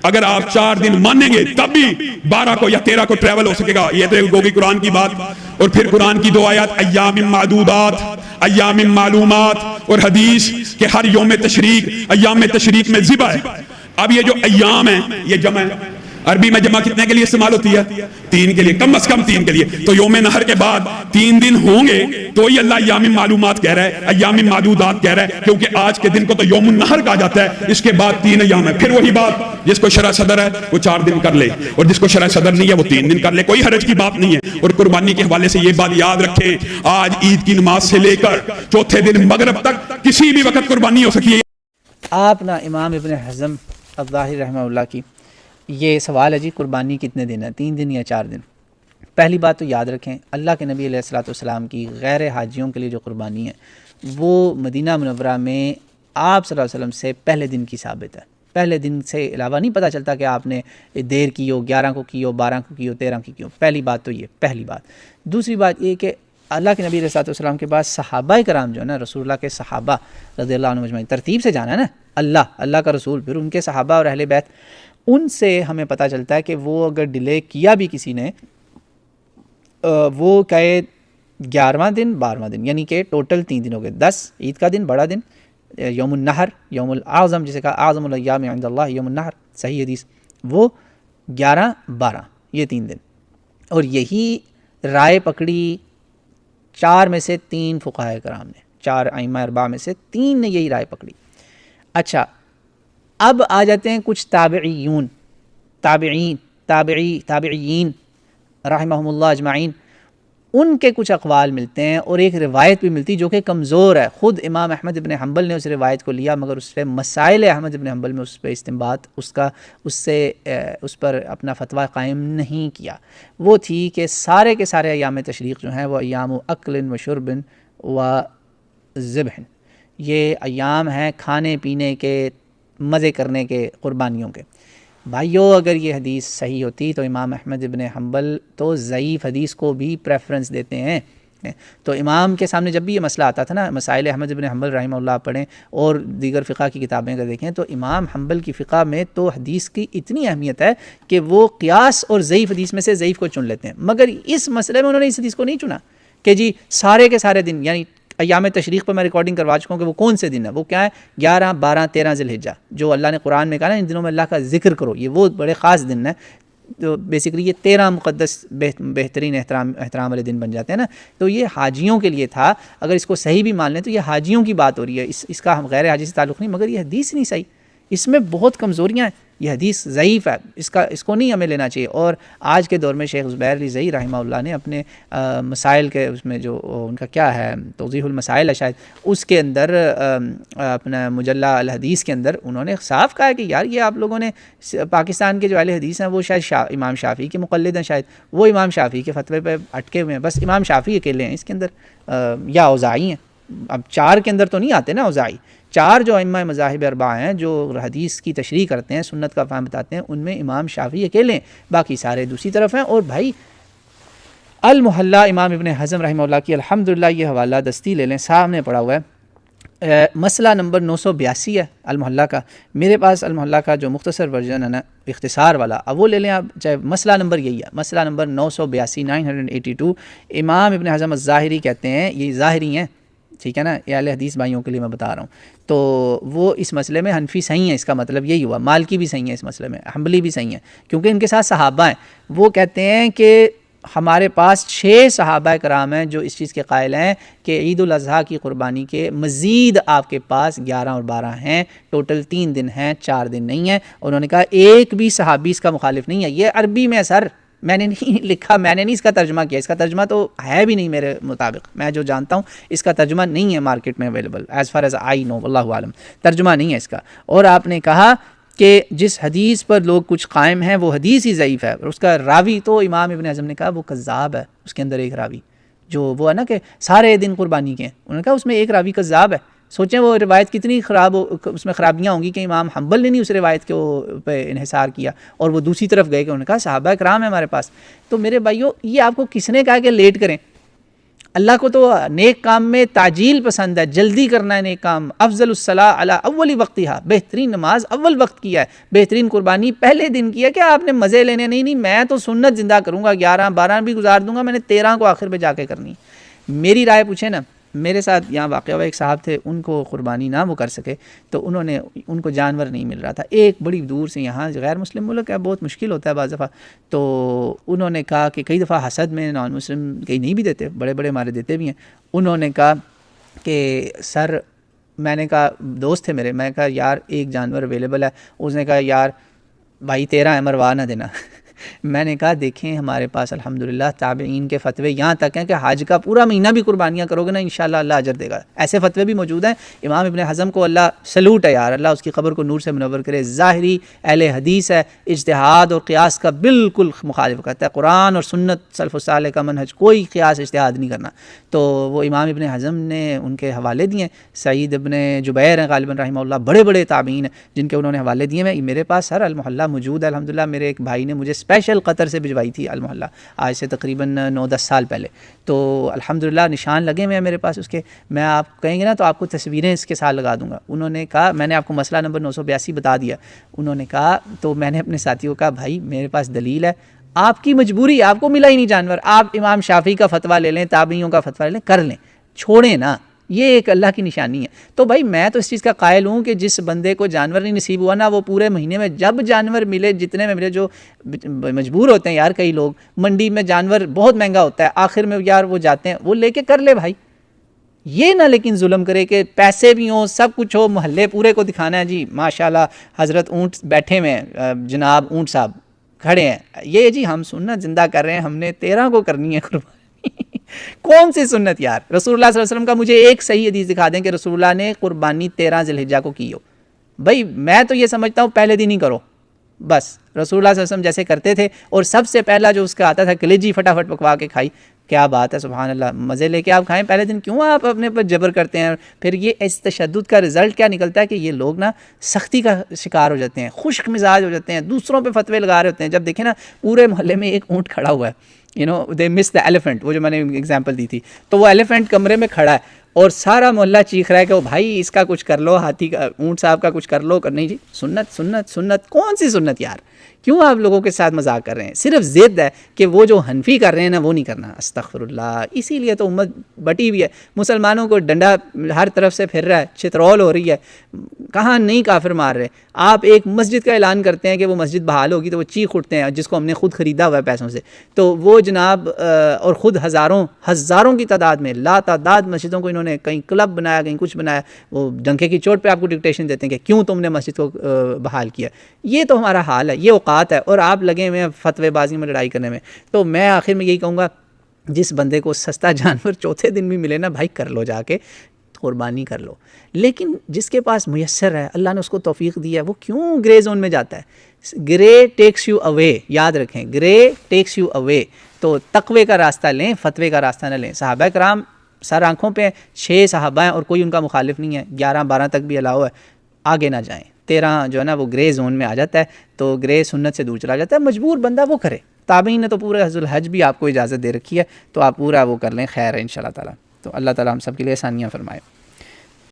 اگر آپ 4 دن مانیں گے تب بھی 12 کو یا 13 کو ٹریول ہو سکے گا. یہ تو ہوگی قرآن کی بات. اور پھر قرآن کی 2 آیات ایام معدودات، ایام معلومات، اور حدیث کہ ہر یوم تشریق، ایام تشریق میں ذبح ہے. اب یہ جو ایام ہیں یہ جمع ہے. عربی میں جمع کتنے کے لیے استعمال ہوتی ہے؟ 3 کے لیے، کم از کم 3 کے لیے. تو یوم نحر کے بعد 3 دن ہوں گے تو ہی اللہ ایام معلومات کہہ رہا ہے، ایام معدودات کہہ رہا ہے، کیونکہ آج کے دن کو تو یوم النحر کہا جاتا ہے. اس کے بعد 3 ایام ہے. پھر وہی بات، جس کو شرع صدر ہے وہ 4 دن کر لے، اور جس کو شرع صدر نہیں ہے وہ 3 دن کر لے. کوئی حرج کی بات نہیں ہے. اور قربانی کے حوالے سے یہ بات یاد رکھیں، آج عید کی نماز سے لے کر چوتھے دن مغرب تک کسی بھی وقت قربانی ہو سکتی ہے. آپ نا امام ابن حزم الظاہری رحمہ اللہ کی یہ سوال ہے جی قربانی کتنے دن ہے، 3 دن یا 4 دن؟ پہلی بات تو یاد رکھیں، اللہ کے نبی علیہ الصلوۃ والسلام کی غیر حاجیوں کے لیے جو قربانی ہے وہ مدینہ منورہ میں آپ صلی اللہ علیہ وسلم سے پہلے دن کی ثابت ہے. پہلے دن سے علاوہ نہیں پتہ چلتا کہ آپ نے دیر کی ہو، 11 کو کی ہو، 12 کو کی ہو، 13 کی کی ہو. پہلی بات تو یہ پہلی بات. دوسری بات یہ کہ اللہ کے نبی علیہ الصلوۃ والسلام کے بعد صحابہ کرام جو ہے نا، رسول اللہ کے صحابہ رضی اللہ عنہم اجمعین، ترتیب سے جانا ہے نا، اللہ کا رسول، پھر ان کے صحابہ اور اہل بیت. ان سے ہمیں پتہ چلتا ہے کہ وہ اگر ڈیلے کیا بھی کسی نے، وہ کہے 11واں دن 12واں دن، یعنی کہ ٹوٹل 3 دن ہو گئے. 10 عید کا دن، بڑا دن، یوم النحر، یوم الاعظم جسے کہا اعظم الایام عند اللہ یوم النحر، صحیح حدیث، وہ 11 12 یہ 3 دن. اور یہی رائے پکڑی 4 میں سے 3 فقہاء کرام نے، 4 ائمہ 4 میں سے 3 نے یہی رائے پکڑی. اچھا اب آ جاتے ہیں کچھ تابعین رحمہم اللہ اجمعین. ان کے کچھ اقوال ملتے ہیں اور ایک روایت بھی ملتی جو کہ کمزور ہے. خود امام احمد ابن حنبل نے اس روایت کو لیا، مگر اس پہ مسائل احمد ابن حنبل میں اس پہ استنباط اس پر اپنا فتویٰ قائم نہیں کیا. وہ تھی کہ سارے کے سارے ایام تشریق جو ہیں وہ ایام اکل و شرب و ذبح، یہ ایام ہیں کھانے پینے کے، مزے کرنے کے، قربانیوں کے. بھائیو اگر یہ حدیث صحیح ہوتی تو امام احمد ابن حنبل تو ضعیف حدیث کو بھی پریفرنس دیتے ہیں. تو امام کے سامنے جب بھی یہ مسئلہ آتا تھا نا، مسائل احمد ابن حنبل رحمہ اللہ پڑھیں اور دیگر فقہ کی کتابیں اگر دیکھیں تو امام حنبل کی فقہ میں تو حدیث کی اتنی اہمیت ہے کہ وہ قیاس اور ضعیف حدیث میں سے ضعیف کو چن لیتے ہیں. مگر اس مسئلے میں انہوں نے اس حدیث کو نہیں چنا کہ جی سارے کے سارے دن، یعنی ایام تشریق پر میں ریکارڈنگ کروا چکا ہوں کہ وہ کون سے دن ہے، وہ کیا ہے 11 12 13 ذی الحجہ، جو اللہ نے قرآن میں کہا نا ان دنوں میں اللہ کا ذکر کرو، یہ وہ بڑے خاص دن ہیں. تو بیسیکلی یہ 13 مقدس بہترین احترام والے دن بن جاتے ہیں نا. تو یہ حاجیوں کے لیے تھا. اگر اس کو صحیح بھی مان لیں تو یہ حاجیوں کی بات ہو رہی ہے، اس کا ہم غیر حاجی سے تعلق نہیں. مگر یہ حدیث نہیں صحیح، اس میں بہت کمزوریاں ہیں، یہ حدیث ضعیف ہے، اس کو نہیں ہمیں لینا چاہیے. اور آج کے دور میں شیخ زبیر علی زئی رحمہ اللہ نے اپنے مسائل کے اس میں جو ان کا کیا ہے توضیح المسائل ہے شاید، اس کے اندر اپنا مجلہ الحدیث کے اندر انہوں نے صاف کہا ہے کہ یار یہ آپ لوگوں نے پاکستان کے جو اہل حدیث ہیں وہ شاید امام شافعی کے مقلد ہیں، شاید وہ امام شافعی کے فتوے پہ اٹکے ہوئے ہیں، بس امام شافعی اکیلے ہیں اس کے اندر، یا اوزاعی ہیں. اب 4 کے اندر تو نہیں آتے نا اوزاعی. 4 جو ائمہ مذاہب 4 ہیں جو حدیث کی تشریح کرتے ہیں، سنت کا فہم بتاتے ہیں، ان میں امام شافعی اکیلے ہیں، باقی سارے دوسری طرف ہیں. اور بھائی المحلہ امام ابن حزم رحمہ اللہ کی الحمدللہ یہ حوالہ دستی لے لیں، سامنے پڑا ہوا ہے. مسئلہ نمبر 982 ہے المحلہ کا. میرے پاس المحلہ کا جو مختصر ورژن ہے نا اختصار والا، اب وہ لے لیں آپ، چاہے مسئلہ نمبر یہی ہے، مسئلہ نمبر 982 982. امام ابن حزم الظاہری کہتے ہیں، یہ ظاہری ہیں ٹھیک ہے نا، یہ اہل حدیث بھائیوں کے لیے میں بتا رہا ہوں. تو وہ اس مسئلے میں حنفی صحیح ہیں، اس کا مطلب یہی ہوا. مالکی بھی صحیح ہیں اس مسئلے میں، حنبلی بھی صحیح ہیں کیونکہ ان کے ساتھ صحابہ ہیں. وہ کہتے ہیں کہ ہمارے پاس 6 صحابہ کرام ہیں جو اس چیز کے قائل ہیں کہ عید الاضحیٰ کی قربانی کے مزید آپ کے پاس 11 اور 12 ہیں، ٹوٹل 3 دن ہیں، 4 دن نہیں ہیں. انہوں نے کہا ایک بھی صحابی اس کا مخالف نہیں ہے. یہ عربی میں سر میں نے نہیں لکھا، میں نے نہیں اس کا ترجمہ کیا، اس کا ترجمہ تو ہے بھی نہیں میرے مطابق، میں جو جانتا ہوں اس کا ترجمہ نہیں ہے مارکیٹ میں available, as far as I know, واللہ عالم ترجمہ نہیں ہے اس کا. اور آپ نے کہا کہ جس حدیث پر لوگ کچھ قائم ہیں وہ حدیث ہی ضعیف ہے، اور اس کا راوی تو امام ابن حزم نے کہا وہ کذاب ہے. اس کے اندر ایک راوی جو وہ ہے نا کہ سارے دن قربانی کے ہیں، انہوں نے کہا اس میں ایک راوی کذاب ہے. سوچیں وہ روایت کتنی خراب اس میں خرابیاں ہوں گی کہ امام حنبل نے نہیں اس روایت کو پہ انحصار کیا اور وہ دوسری طرف گئے کہ انہوں نے کہا صحابہ کرام ہے ہمارے پاس. تو میرے بھائیو یہ آپ کو کس نے کہا کہ لیٹ کریں؟ اللہ کو تو نیک کام میں تعجیل پسند ہے، جلدی کرنا ہے نیک کام. افضل الصلاۃ علی اول وقتہا، بہترین نماز اول وقت کی ہے، بہترین قربانی پہلے دن کی ہے. کہ آپ نے مزے لینے نہیں، میں تو سنت زندہ کروں گا، 11-12 بھی گزار دوں گا، میں نے 13 کو آخر پہ جا کے کرنی. میری رائے پوچھیں نا، میرے ساتھ یہاں واقعہ ہوا، ایک صاحب تھے، ان کو قربانی نہ وہ کر سکے تو ان کو جانور نہیں مل رہا تھا، ایک بڑی دور سے، یہاں غیر مسلم ملک ہے، بہت مشکل ہوتا ہے بعض دفعہ. تو انہوں نے کہا کہ کئی دفعہ حسد میں نان مسلم کئی نہیں بھی دیتے، بڑے بڑے ہمارے دیتے بھی ہیں. انہوں نے کہا کہ سر، میں نے کہا دوست تھے میرے، میں نے کہا یار ایک جانور اویلیبل ہے. اس نے کہا یار بھائی 13 ہے، مروا نہ دینا. میں نے کہا دیکھیں ہمارے پاس الحمدللہ تابعین کے فتوے یہاں تک ہیں کہ حج کا پورا مہینہ بھی قربانیاں کرو گے نا انشاءاللہ اللہ اجر دے گا. ایسے فتوے بھی موجود ہیں. امام ابن حزم کو اللہ سلوٹ ہے یار، اللہ اس کی قبر کو نور سے منور کرے. ظاہری اہل حدیث ہے، اجتہاد اور قیاس کا بالکل مخالف کرتا ہے. قرآن اور سنت سلف الصالح کا منہج، کوئی قیاس اجتہاد نہیں کرنا. تو وہ امام ابن حزم نے ان کے حوالے دیے. سعید ابن جبیر ہیں غالباً رحمہ اللہ، بڑے بڑے تابعین ہیں جن کے انہوں نے حوالے دیے ہیں. میرے پاس سر المحلہ موجود ہے الحمدللہ. میرے ایک بھائی نے مجھے اسپیشل قطر سے بھجوائی تھی المحلہ، آج سے تقریباً 9-10 سال پہلے. تو الحمدللہ نشان لگے ہوئے ہیں میرے پاس اس کے. میں آپ کہیں گے نا تو آپ کو تصویریں اس کے ساتھ لگا دوں گا. انہوں نے کہا، میں نے آپ کو مسئلہ نمبر 982 بتا دیا. انہوں نے کہا، تو میں نے اپنے ساتھیوں کو کہا بھائی میرے پاس دلیل ہے، آپ کی مجبوری، آپ کو ملا ہی نہیں جانور، آپ امام شافعی کا فتویٰ لے لیں، تابعیوں کا فتویٰ لے لیں، کر لیں، چھوڑیں نا. یہ ایک اللہ کی نشانی ہے. تو بھائی میں تو اس چیز کا قائل ہوں کہ جس بندے کو جانور نہیں نصیب ہوا نا، وہ پورے مہینے میں جب جانور ملے، جتنے میں ملے، جو مجبور ہوتے ہیں یار کئی لوگ، منڈی میں جانور بہت مہنگا ہوتا ہے، آخر میں یار وہ جاتے ہیں، وہ لے کے کر لے بھائی. یہ نہ لیکن ظلم کرے کہ پیسے بھی ہوں، سب کچھ ہو، محلے پورے کو دکھانا ہے جی ماشاءاللہ حضرت اونٹ بیٹھے ہوئے ہیں، جناب اونٹ صاحب کھڑے ہیں، یہ جی ہم سنت زندہ کر رہے ہیں، ہم نے 13 کو کرنی ہے قربانی. کون سی سنت یار؟ رسول اللہ صلی اللہ علیہ وسلم کا مجھے ایک صحیح حدیث دکھا دیں کہ رسول اللہ نے قربانی 13 ذی الحجہ کو کی ہو. بھائی میں تو یہ سمجھتا ہوں پہلے دن ہی کرو بس. رسول اللہ صلی اللہ علیہ وسلم جیسے کرتے تھے، اور سب سے پہلا جو اس کا آتا تھا کلیجی فٹافٹ پکوا کے کھائی. کیا بات ہے، سبحان اللہ، مزے لے کے آپ کھائیں پہلے دن. کیوں آپ اپنے پر جبر کرتے ہیں؟ پھر یہ اس تشدد کا رزلٹ کیا نکلتا ہے کہ یہ لوگ نا سختی کا شکار ہو جاتے ہیں، خشک مزاج ہو جاتے ہیں، دوسروں پہ فتوے لگا رہے ہوتے ہیں. جب دیکھیں نا پورے محلے میں ایک اونٹ کھڑا ہوا ہے، دے مس دا ایلیفنٹ، وہ جو میں نے ایگزامپل دی تھی، تو وہ ایلیفنٹ کمرے میں کھڑا ہے اور سارا محلہ چیخ رہا ہے کہ وہ بھائی اس کا کچھ کر لو، ہاتھی کا، اونٹ صاحب کا کچھ کر لو. نہیں جی، سنت سنت سنت. کون سی سنت یار؟ کیوں آپ لوگوں کے ساتھ مذاق کر رہے ہیں؟ صرف ضد ہے کہ وہ جو حنفی کر رہے ہیں نا وہ نہیں کرنا. استغفر اللہ. اسی لیے تو امت بٹی ہوئی ہے، مسلمانوں کو ڈنڈا ہر طرف سے پھر رہا ہے، چترول ہو رہی ہے، کہاں نہیں کافر مار رہے. آپ ایک مسجد کا اعلان کرتے ہیں کہ وہ مسجد بحال ہوگی تو وہ چیخ اٹھتے ہیں، جس کو ہم نے خود خریدا ہوا ہے پیسوں سے. تو وہ جناب اور خود ہزاروں کی تعداد میں لا تعداد مسجدوں کو انہوں نے کہیں کلب بنایا، کہیں کچھ بنایا. وہ ڈنکے کی چوٹ پہ آپ کو ڈکٹیشن دیتے ہیں کہ کیوں تم نے مسجد کو بحال کیا. یہ تو ہمارا حال ہے، یہ اوقات ہے، اور آپ لگے ہوئے ہیں فتوے بازی میں، لڑائی کرنے میں. تو میں آخر میں یہی کہوں گا، جس بندے کو سستا جانور چوتھے دن بھی ملے نا بھائی، کر لو، جا کے قربانی کر لو. لیکن جس کے پاس میسر ہے، اللہ نے اس کو توفیق دی ہے، وہ کیوں گرے زون میں جاتا ہے؟ گرے ٹیکس یو اوے، یاد رکھیں، گرے ٹیکس یو اوے. تو تقوی کا راستہ لیں، فتوے کا راستہ نہ لیں. صحابہ کرام سر آنکھوں پہ 6 صحابہ ہیں اور کوئی ان کا مخالف نہیں ہے، 11-12 تک بھی الاؤ ہے، آگے نہ جائیں. 13 جو ہے نا وہ گرے زون میں آ جاتا ہے، تو گرے سنت سے دور چلا جاتا ہے. مجبور بندہ وہ کرے. تابعین نے تو پورے حج الحج بھی آپ کو اجازت دے رکھی ہے، تو آپ پورا وہ کر لیں، خیر ہے انشاءاللہ تعالیٰ. تو اللہ تعالیٰ ہم سب کے لیے آسانیاں فرمائے.